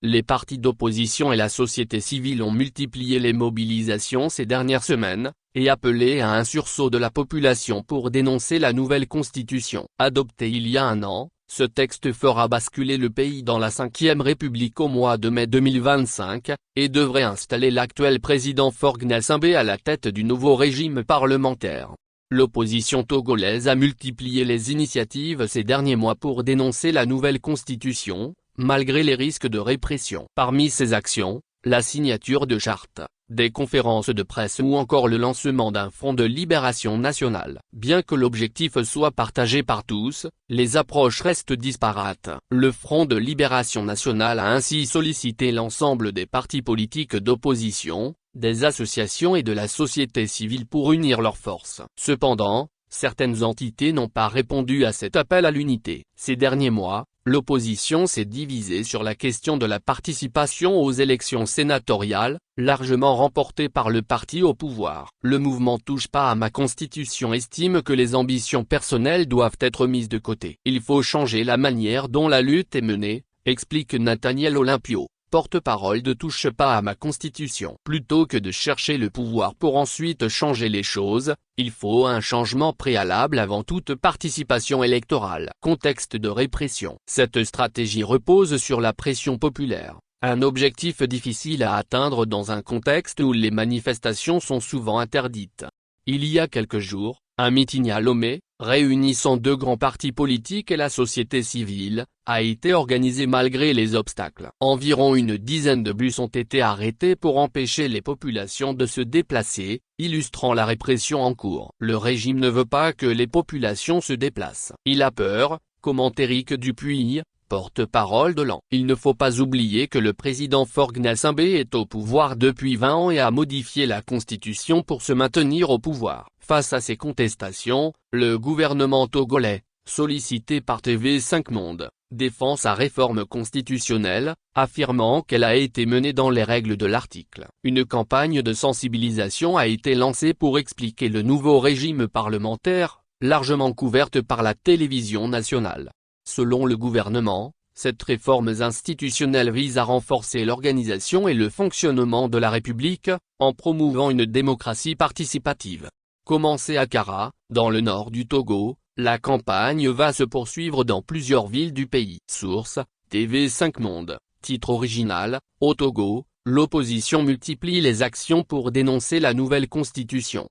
Les partis d'opposition et la société civile ont multiplié les mobilisations ces dernières semaines, et appelé à un sursaut de la population pour dénoncer la nouvelle constitution. Adoptée il y a un an, ce texte fera basculer le pays dans la Ve République au mois de mai 2025, et devrait installer l'actuel président Faure Gnassingbé à la tête du nouveau régime parlementaire. L'opposition togolaise a multiplié les initiatives ces derniers mois pour dénoncer la nouvelle constitution, malgré les risques de répression. Parmi ces actions, la signature de chartes, des conférences de presse ou encore le lancement d'un front de libération nationale. Bien que l'objectif soit partagé par tous, les approches restent disparates. Le Front de libération nationale a ainsi sollicité l'ensemble des partis politiques d'opposition, des associations et de la société civile pour unir leurs forces. Cependant, certaines entités n'ont pas répondu à cet appel à l'unité. Ces derniers mois, l'opposition s'est divisée sur la question de la participation aux élections sénatoriales, largement remportée par le parti au pouvoir. Le mouvement Touche pas à ma constitution estime que les ambitions personnelles doivent être mises de côté. Il faut changer la manière dont la lutte est menée, explique Nathaniel Olympio, porte-parole de Touche pas à ma constitution. Plutôt que de chercher le pouvoir pour ensuite changer les choses, il faut un changement préalable avant toute participation électorale. Contexte de répression. Cette stratégie repose sur la pression populaire, un objectif difficile à atteindre dans un contexte où les manifestations sont souvent interdites. Il y a quelques jours, un meeting à Lomé, réunissant deux grands partis politiques et la société civile, a été organisé malgré les obstacles. Environ une dizaine de bus ont été arrêtés pour empêcher les populations de se déplacer, illustrant la répression en cours. Le régime ne veut pas que les populations se déplacent. Il a peur, commente Éric Dupuy, porte-parole de l'AN. Il ne faut pas oublier que le président Faure Gnassingbé est au pouvoir depuis 20 ans et a modifié la constitution pour se maintenir au pouvoir. Face à ces contestations, le gouvernement togolais, sollicité par TV5 Monde, défend sa réforme constitutionnelle, affirmant qu'elle a été menée dans les règles de l'article. Une campagne de sensibilisation a été lancée pour expliquer le nouveau régime parlementaire, largement couverte par la télévision nationale. Selon le gouvernement, cette réforme institutionnelle vise à renforcer l'organisation et le fonctionnement de la République, en promouvant une démocratie participative. Commencée à Kara, dans le nord du Togo, la campagne va se poursuivre dans plusieurs villes du pays. Source, TV5 Monde. Titre original, au Togo, l'opposition multiplie les actions pour dénoncer la nouvelle constitution.